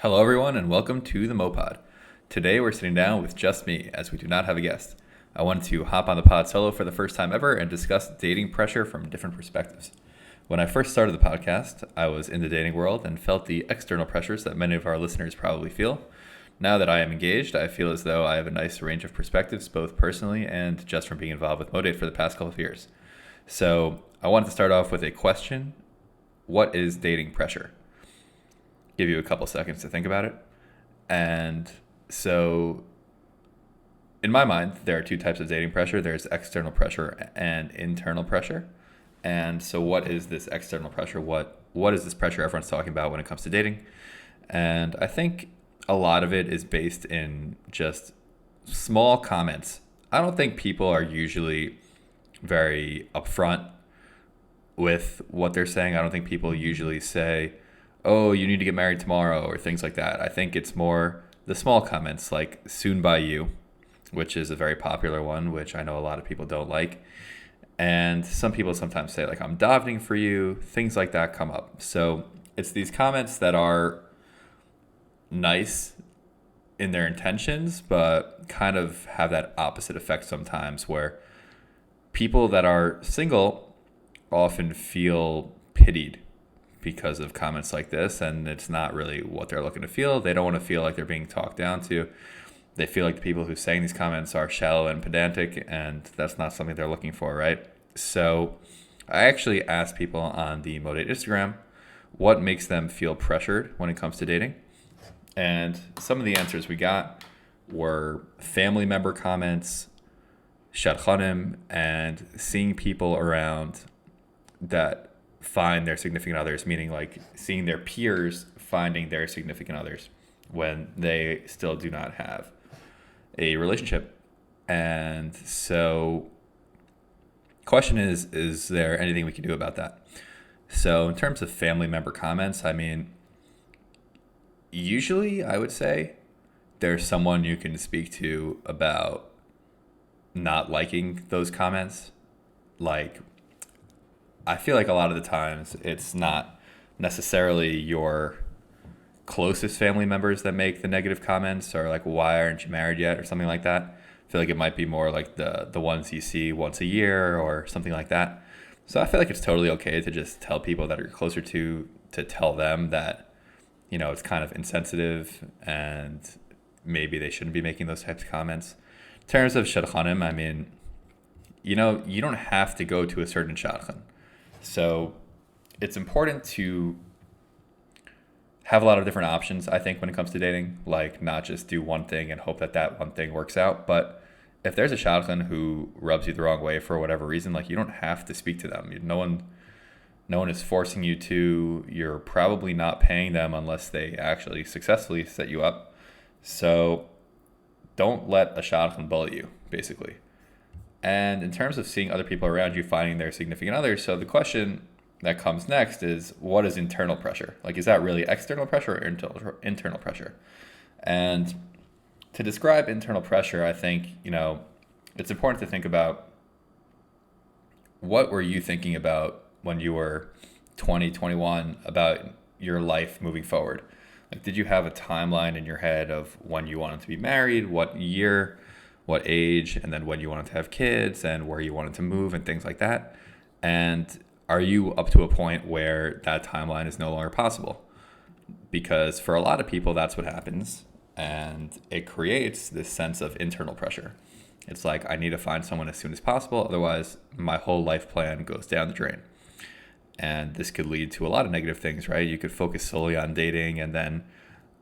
Hello, everyone, and welcome to the MoPod. Today, we're sitting down with just me, as we do not have a guest. I wanted to hop on the pod solo for the first time ever and discuss dating pressure from different perspectives. When I first started the podcast, I was in the dating world and felt the external pressures that many of our listeners probably feel. Now that I am engaged, I feel as though I have a nice range of perspectives, both personally and just from being involved with MoDate for the past couple of years. So, I wanted to start off with a question. What is dating pressure? Give you a couple seconds to think about it. And so, in my mind, there are two types of dating pressure. There's external pressure and internal pressure. And so, what is this external pressure? What is this pressure everyone's talking about when it comes to dating? And I think a lot of it is based in just small comments. I don't think people are usually very upfront with what they're saying. I don't think people usually say, oh, you need to get married tomorrow, or things like that. I think it's more the small comments like soon by you, which is a very popular one, which I know a lot of people don't like. And some people sometimes say like, I'm davening for you, things like that come up. So it's these comments that are nice in their intentions, but kind of have that opposite effect sometimes where people that are single often feel pitied because of comments like this, and it's not really what they're looking to feel. They don't want to feel like they're being talked down to. They feel like the people who saying these comments are shallow and pedantic, and that's not something they're looking for, right? So I actually asked people on the MoDate Instagram what makes them feel pressured when it comes to dating. And some of the answers we got were family member comments, shadchanim, and seeing people around that find their significant others, meaning like seeing their peers finding their significant others when they still do not have a relationship. And so question is there anything we can do about that? So in terms of family member comments, I mean, usually I would say there's someone you can speak to about not liking those comments. Like, I feel like a lot of the times it's not necessarily your closest family members that make the negative comments or like, why aren't you married yet or something like that. I feel like it might be more like the ones you see once a year or something like that. So I feel like it's totally okay to just tell people that are closer to tell them that, you know, it's kind of insensitive and maybe they shouldn't be making those types of comments. In terms of shadchanim, I mean, you know, you don't have to go to a certain shadchan. So it's important to have a lot of different options, I think, when it comes to dating, like not just do one thing and hope that that one thing works out. But if there's a shadchan who rubs you the wrong way for whatever reason, like you don't have to speak to them. No one is forcing you to. You're probably not paying them unless they actually successfully set you up. So don't let a shadchan bully you, basically. And in terms of seeing other people around you finding their significant others, so the question that comes next is, what is internal pressure? Like, is that really external pressure or internal pressure? And to describe internal pressure, I think, you know, it's important to think about what were you thinking about when you were 20, 21 about your life moving forward? Like, did you have a timeline in your head of when you wanted to be married, what year, what age, and then when you wanted to have kids and where you wanted to move and things like that? And are you up to a point where that timeline is no longer possible? Because for a lot of people, that's what happens. And it creates this sense of internal pressure. It's like, I need to find someone as soon as possible. Otherwise, my whole life plan goes down the drain. And this could lead to a lot of negative things, right? You could focus solely on dating, and then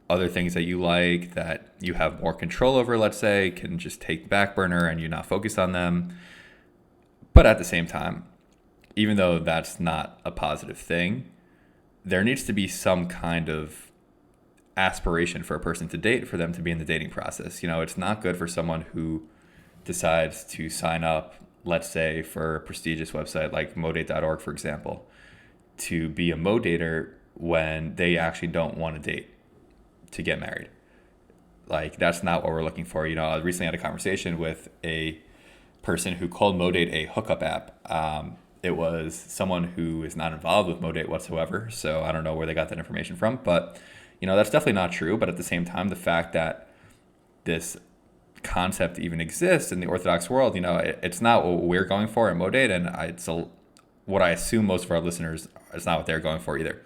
other things that you like that you have more control over, let's say, can just take the back burner and you're not focused on them. But at the same time, even though that's not a positive thing, there needs to be some kind of aspiration for a person to date for them to be in the dating process. You know, it's not good for someone who decides to sign up, let's say, for a prestigious website like MoDate.org, for example, to be a MoDater when they actually don't want to date to get married. Like, that's not what we're looking for. You know, I recently had a conversation with a person who called MoDate a hookup app. It was someone who is not involved with MoDate whatsoever, so I don't know where they got that information from. But That's definitely not true. But at the same time, the fact that this concept even exists in the Orthodox world, it's not what we're going for at MoDate, and what I assume most of our listeners is not what they're going for either.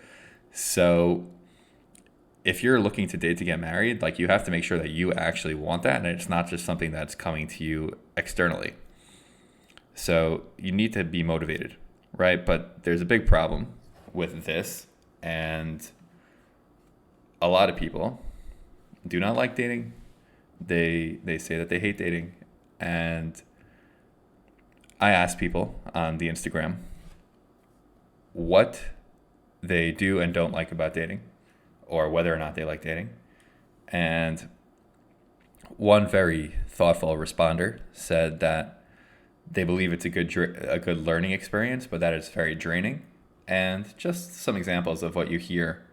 So if you're looking to date to get married, like, you have to make sure that you actually want that, and it's not just something that's coming to you externally. So you need to be motivated, right? But there's a big problem with this, and a lot of people do not like dating. They say that they hate dating, and I ask people on the Instagram what they do and don't like about dating, or whether or not they like dating. And one very thoughtful responder said that they believe it's a good learning experience, but that it's very draining. And just some examples of what you hear,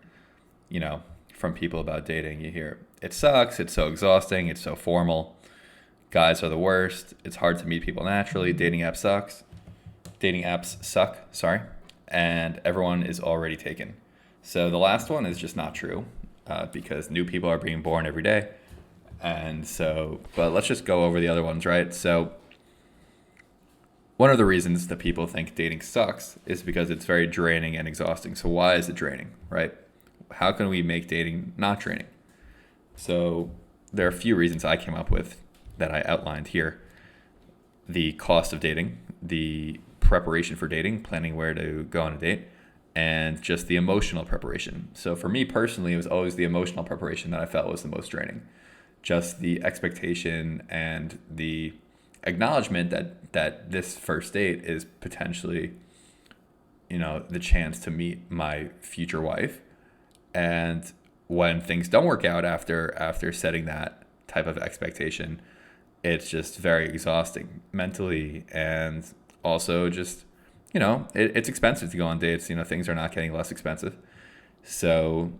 from people about dating. You hear, it sucks, it's so exhausting, it's so formal, guys are the worst, it's hard to meet people naturally, dating apps suck, sorry, and everyone is already taken. So the last one is just not true, because new people are being born every day. But let's just go over the other ones, right? So one of the reasons that people think dating sucks is because it's very draining and exhausting. So why is it draining, right? How can we make dating not draining? So there are a few reasons I came up with that I outlined here. The cost of dating, the preparation for dating, planning where to go on a date, and just the emotional preparation. So for me personally, it was always the emotional preparation that I felt was the most draining. Just the expectation and the acknowledgement that this first date is potentially, the chance to meet my future wife. And when things don't work out after setting that type of expectation, it's just very exhausting mentally, and also just, it's expensive to go on dates. Things are not getting less expensive. So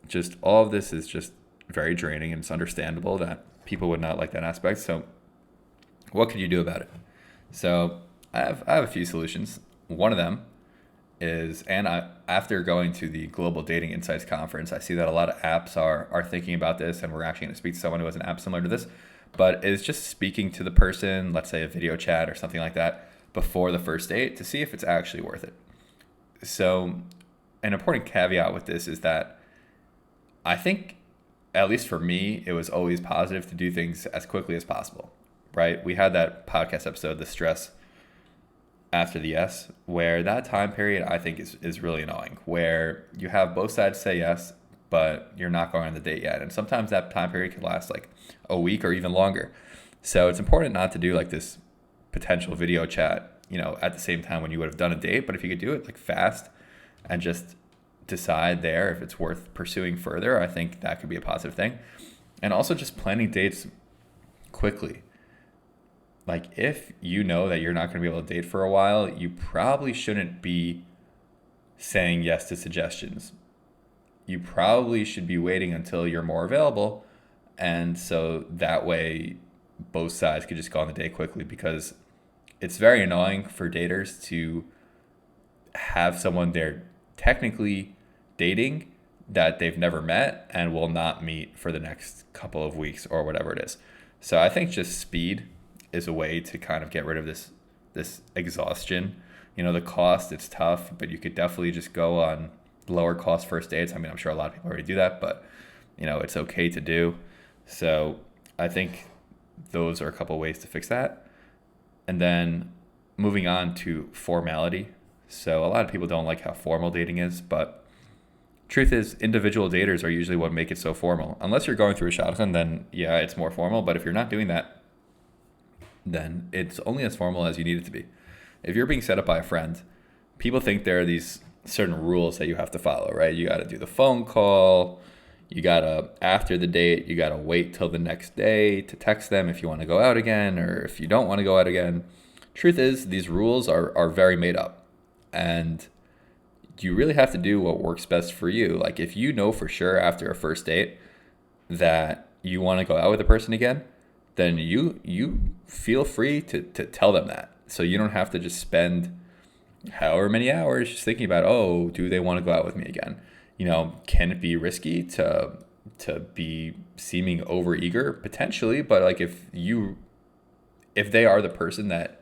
just all of this is just very draining, and it's understandable that people would not like that aspect. So what could you do about it? So I have a few solutions. One of them is, after going to the Global Dating Insights Conference, I see that a lot of apps are thinking about this, and we're actually going to speak to someone who has an app similar to this, but it's just speaking to the person, let's say a video chat or something like that, before the first date to see if it's actually worth it. So an important caveat with this is that I think, at least for me, it was always positive to do things as quickly as possible, right? We had that podcast episode, The Stress After the Yes, where that time period I think is really annoying, where you have both sides say yes, but you're not going on the date yet. And sometimes that time period can last like a week or even longer. So it's important not to do like this potential video chat, at the same time when you would have done a date. But if you could do it like fast and just decide there if it's worth pursuing further, I think that could be a positive thing. And also just planning dates quickly. Like, if you know that you're not going to be able to date for a while, you probably shouldn't be saying yes to suggestions. You probably should be waiting until you're more available. And so that way, both sides could just go on the date quickly, because it's very annoying for daters to have someone they're technically dating that they've never met and will not meet for the next couple of weeks or whatever it is. So I think just speed is a way to kind of get rid of this exhaustion. The cost, it's tough, but you could definitely just go on lower cost first dates. I mean, I'm sure a lot of people already do that, but it's okay to do. So I think those are a couple ways to fix that. And then moving on to formality. So a lot of people don't like how formal dating is, but truth is, individual daters are usually what make it so formal. Unless you're going through a shotgun, then yeah, it's more formal. But if you're not doing that, then it's only as formal as you need it to be. If you're being set up by a friend, people think there are these certain rules that you have to follow, right? You got to do the phone call. You got to, after the date, you got to wait till the next day to text them if you want to go out again, or if you don't want to go out again. Truth is, these rules are very made up, and you really have to do what works best for you. Like, if you know for sure after a first date that you want to go out with a person again, then you feel free to tell them that. So you don't have to just spend however many hours just thinking about, oh, do they want to go out with me again? can it be risky to be seeming overeager? Potentially, but like if they are the person that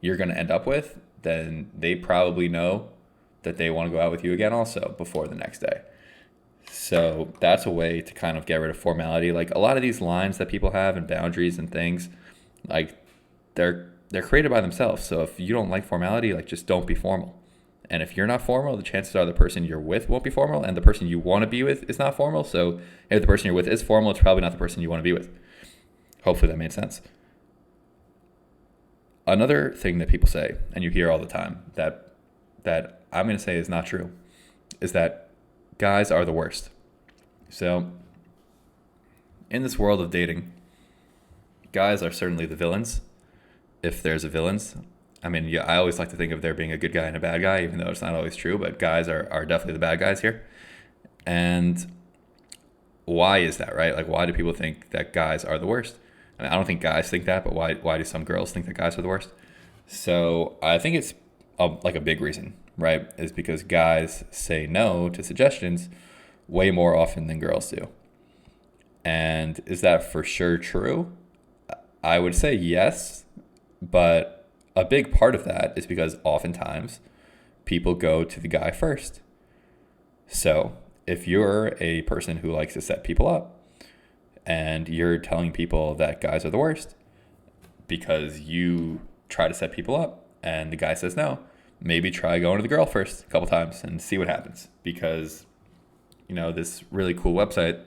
you're going to end up with, then they probably know that they want to go out with you again also before the next day. So that's a way to kind of get rid of formality. Like a lot of these lines that people have and boundaries and things, like they're created by themselves. So if you don't like formality, like just don't be formal. And if you're not formal, the chances are the person you're with won't be formal, and the person you want to be with is not formal. So if the person you're with is formal, it's probably not the person you want to be with. Hopefully that made sense. Another thing that people say, and you hear all the time, that I'm going to say is not true, is that guys are the worst. So in this world of dating, guys are certainly the villains, if there's a villains. I mean, yeah, I always like to think of there being a good guy and a bad guy, even though it's not always true, but guys are definitely the bad guys here. And why is that, right? Like, why do people think that guys are the worst? I mean, I don't think guys think that, but why do some girls think that guys are the worst? So I think it's a big reason, right? Is because guys say no to suggestions way more often than girls do. And is that for sure true? I would say yes, but a big part of that is because oftentimes people go to the guy first. So if you're a person who likes to set people up and you're telling people that guys are the worst because you try to set people up and the guy says no, maybe try going to the girl first a couple times and see what happens. Because, this really cool website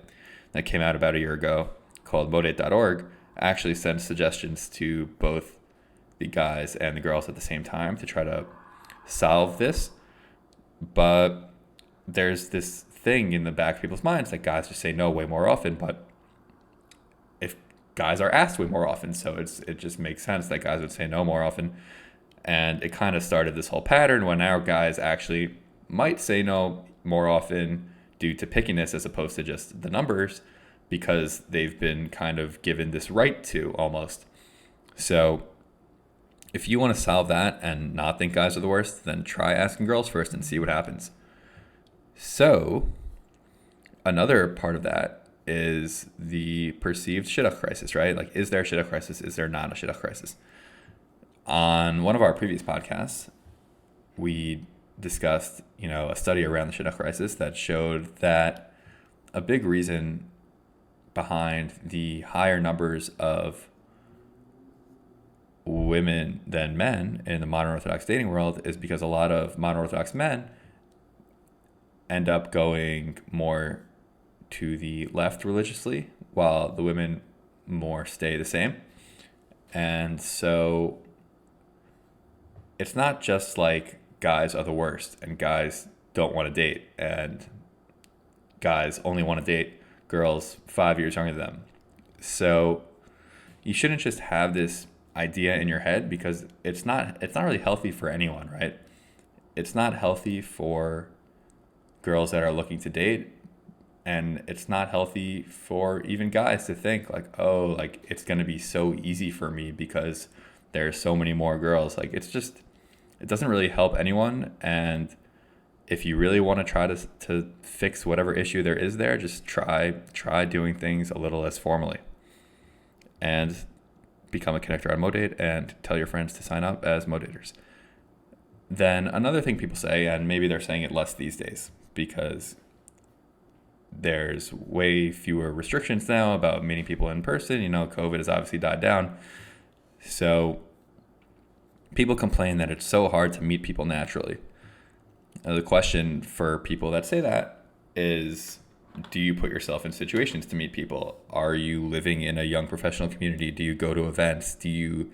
that came out about a year ago called MoPod.org actually sends suggestions to both the guys and the girls at the same time to try to solve this. But there's this thing in the back of people's minds that guys just say no way more often, but if guys are asked way more often, so it just makes sense that guys would say no more often. And it kind of started this whole pattern when now guys actually might say no more often due to pickiness as opposed to just the numbers, because they've been kind of given this right to almost. So if you want to solve that and not think guys are the worst, then try asking girls first and see what happens. So another part of that is the perceived shidduch crisis, right? Like, is there a shidduch crisis? Is there not a shidduch crisis? On one of our previous podcasts, we discussed, a study around the shidduch crisis that showed that a big reason behind the higher numbers of women than men in the modern Orthodox dating world is because a lot of modern Orthodox men end up going more to the left religiously, while the women more stay the same. And so it's not just like guys are the worst and guys don't want to date and guys only want to date girls 5 years younger than them. So you shouldn't just have this idea in your head, because it's not really healthy for anyone, right? It's not healthy for girls that are looking to date, and it's not healthy for even guys to think like, oh, like it's going to be so easy for me because there's so many more girls. Like, it doesn't really help anyone. And if you really want to try to fix whatever issue there is there, just try doing things a little less formally and become a connector on MoDate and tell your friends to sign up as MoDaters. Then another thing people say, and maybe they're saying it less these days because there's way fewer restrictions now about meeting people in person. COVID has obviously died down. So people complain that it's so hard to meet people naturally. Now, the question for people that say that is, do you put yourself in situations to meet people? Are you living in a young professional community? Do you go to events? Do you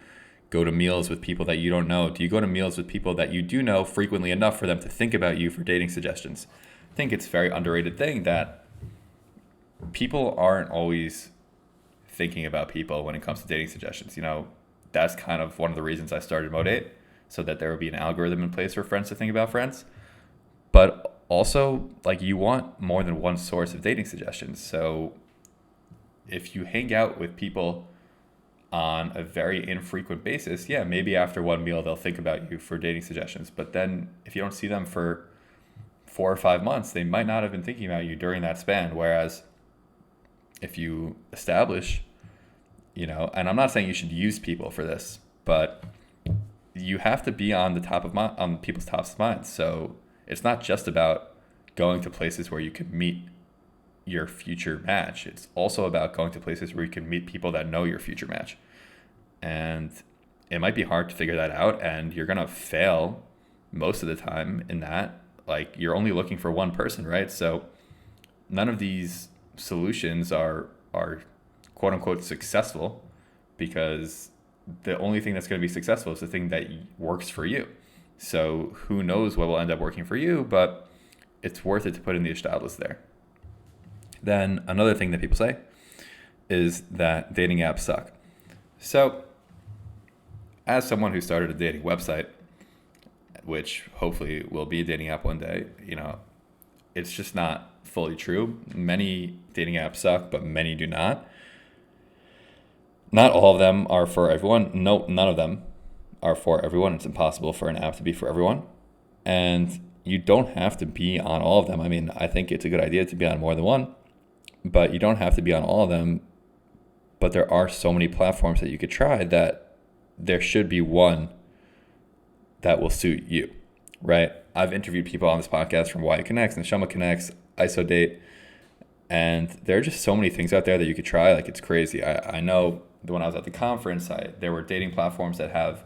go to meals with people that you don't know? Do you go to meals with people that you do know frequently enough for them to think about you for dating suggestions? I think it's a very underrated thing that people aren't always thinking about people when it comes to dating suggestions. That's kind of one of the reasons I started MoDate, so that there would be an algorithm in place for friends to think about friends. But also, like, you want more than one source of dating suggestions. So if you hang out with people on a very infrequent basis, yeah, maybe after one meal they'll think about you for dating suggestions. But then if you don't see them for 4 or 5 months, they might not have been thinking about you during that span. Whereas if you establish, and I'm not saying you should use people for this, but you have to be on the on people's tops of minds. So it's not just about going to places where you can meet your future match. It's also about going to places where you can meet people that know your future match. And it might be hard to figure that out, and you're going to fail most of the time in that. Like, you're only looking for one person, right? So none of these solutions are quote unquote successful, because the only thing that's going to be successful is the thing that works for you. So who knows what will end up working for you, but it's worth it to put in the established there. Then another thing that people say is that dating apps suck. So as someone who started a dating website, which hopefully will be a dating app one day, it's just not fully true. Many dating apps suck, but many do not. Not all of them are for everyone. No, none of them are for everyone. It's impossible for an app to be for everyone. And you don't have to be on all of them. I mean, I think it's a good idea to be on more than one, but you don't have to be on all of them. But there are so many platforms that you could try that there should be one that will suit you, right? I've interviewed people on this podcast from YU Connects and Shama Connects, ISODate, and there are just so many things out there that you could try. Like, it's crazy. I know when I was at the conference, there were dating platforms that have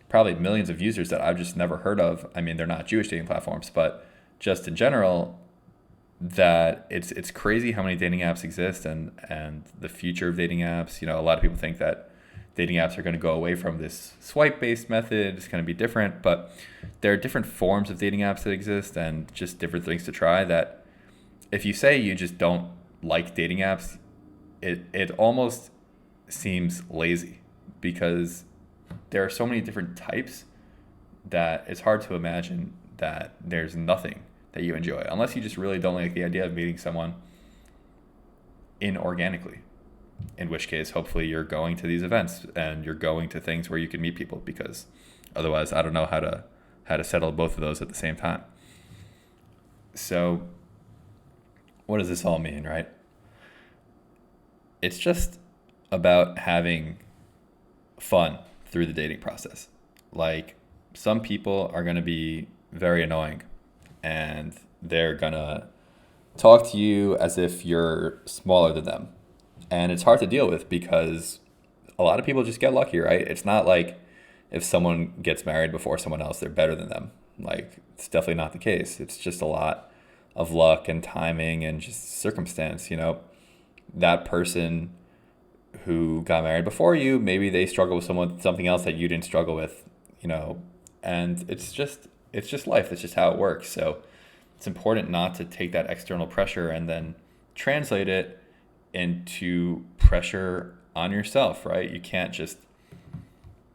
probably millions of users that I've just never heard of. I mean, they're not Jewish dating platforms, but just in general, that it's crazy how many dating apps exist, and the future of dating apps. A lot of people think that dating apps are going to go away from this swipe-based method. It's going to be different, but there are different forms of dating apps that exist, and just different things to try. That if you say you just don't like dating apps, it almost seems lazy, because there are so many different types that it's hard to imagine that there's nothing that you enjoy, unless you just really don't like the idea of meeting someone inorganically, in which case hopefully you're going to these events and you're going to things where you can meet people, because otherwise I don't know how to settle both of those at the same time. So what does this all mean, right? It's just about having fun through the dating process. Like, some people are going to be very annoying, and they're going to talk to you as if you're smaller than them. And it's hard to deal with, because a lot of people just get lucky, right? It's not like if someone gets married before someone else, they're better than them. Like, it's definitely not the case. It's just a lot of luck and timing and just circumstance. That person who got married before you, maybe they struggle with something else that you didn't struggle with, and it's just life. That's just how it works. So it's important not to take that external pressure and then translate it into pressure on yourself, right? You can't just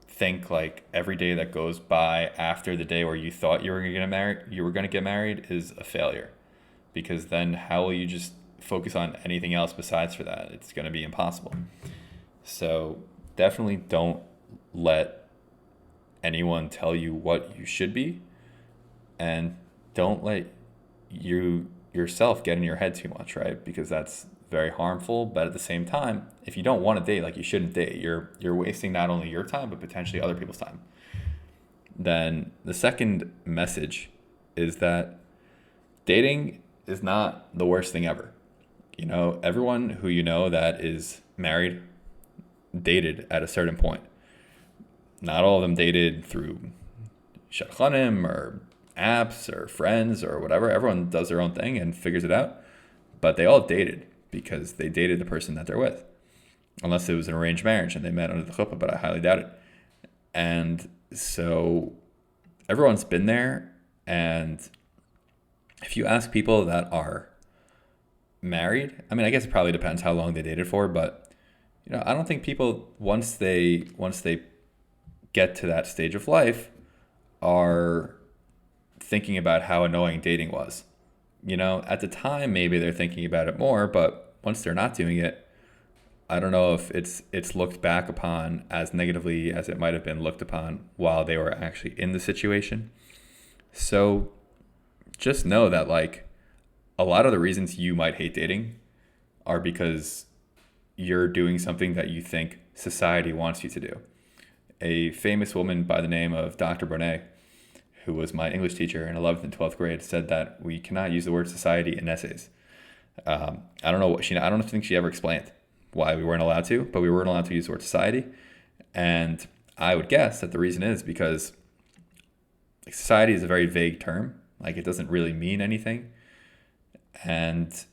think like every day that goes by after the day where you thought you were going to get married is a failure, because then how will you just focus on anything else besides for that? It's going to be impossible. So definitely don't let anyone tell you what you should be, and don't let yourself get in your head too much, right? Because that's very harmful. But at the same time, if you don't want to date, like, you shouldn't date. You're wasting not only your time, but potentially other people's time. Then the second message is that dating is not the worst thing ever. Everyone who that is married dated at a certain point. Not all of them dated through shadchanim or apps or friends or whatever. Everyone does their own thing and figures it out. But they all dated because they dated the person that they're with. Unless it was an arranged marriage and they met under the chuppah, but I highly doubt it. And so everyone's been there. And if you ask people that are married, I mean, I guess it probably depends how long they dated for, but I don't think people, once they get to that stage of life, are thinking about how annoying dating was. At the time, maybe they're thinking about it more, but once they're not doing it, I don't know if it's looked back upon as negatively as it might have been looked upon while they were actually in the situation. So just know that like a lot of the reasons you might hate dating are because you're doing something that you think society wants you to do. A famous woman by the name of Dr. Bonet, who was my English teacher in 11th and 12th grade, said that we cannot use the word society in essays. I don't know I don't think she ever explained why we weren't allowed to, but we weren't allowed to use the word society. And I would guess that the reason is because like, society is a very vague term. Like it doesn't really mean anything. And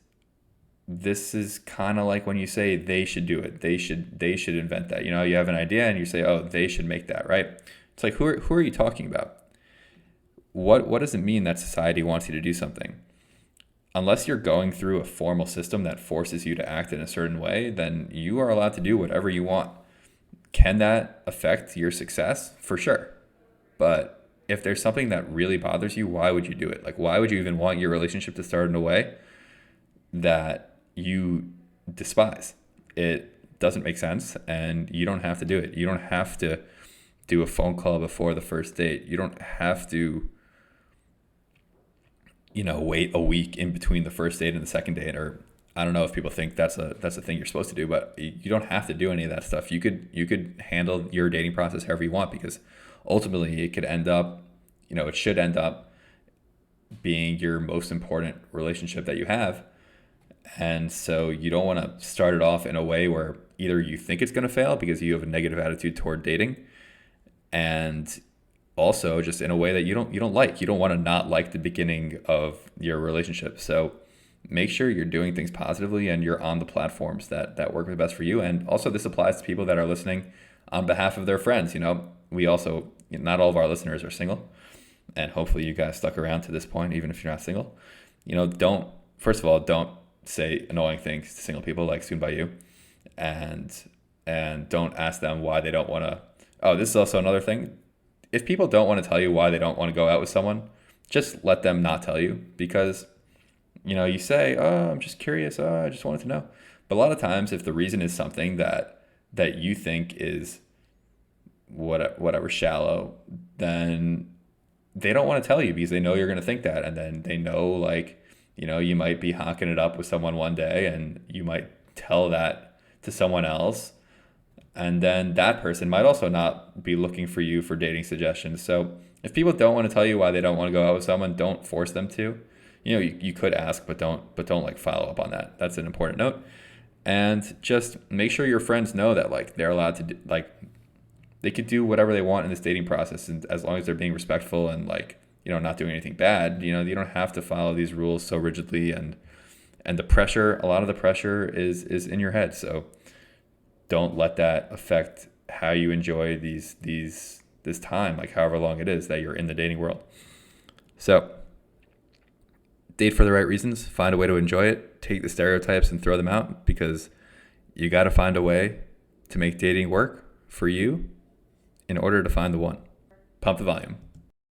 this is kind of like when you say they should do it. They should invent that. You know, you have an idea and you say, oh, they should make that, right? It's like, who are you talking about? What does it mean that society wants you to do something? Unless you're going through a formal system that forces you to act in a certain way, then you are allowed to do whatever you want. Can that affect your success? For sure. But if there's something that really bothers you, why would you do it? Like, why would you even want your relationship to start in a way that you despise? It doesn't make sense, and you don't have to do it. You don't have to do a phone call before the first date. You don't have to, wait a week in between the first date and the second date. Or I don't know if people think that's a thing you're supposed to do, but you don't have to do any of that stuff. You could handle your dating process however you want, because ultimately it could end up, it should end up being your most important relationship that you have. And so you don't want to start it off in a way where either you think it's going to fail because you have a negative attitude toward dating, and also just in a way that you don't like. You don't want to not like the beginning of your relationship. So make sure you're doing things positively and you're on the platforms that work the best for you. And also this applies to people that are listening on behalf of their friends. We also, not all of our listeners are single, and hopefully you guys stuck around to this point, even if you're not single. First of all, don't say annoying things to single people like soon by you, and don't ask them why they don't want to. Oh, this is also another thing. If people don't want to tell you why they don't want to go out with someone, just let them not tell you, because you say, oh, I'm just curious, oh, I just wanted to know. But a lot of times, if the reason is something that you think is whatever shallow, then they don't want to tell you because they know you're going to think that. And then they know, you might be hooking it up with someone one day and you might tell that to someone else. And then that person might also not be looking for you for dating suggestions. So if people don't want to tell you why they don't want to go out with someone, don't force them to. You could ask, but don't follow up on that. That's an important note. And just make sure your friends know that they're allowed to they could do whatever they want in this dating process, and as long as they're being respectful and not doing anything bad. You don't have to follow these rules so rigidly, and the pressure, a lot of the pressure is in your head. So don't let that affect how you enjoy this time, however long it is that you're in the dating world. So date for the right reasons, find a way to enjoy it, take the stereotypes and throw them out, because you got to find a way to make dating work for you in order to find the one. Pump the volume.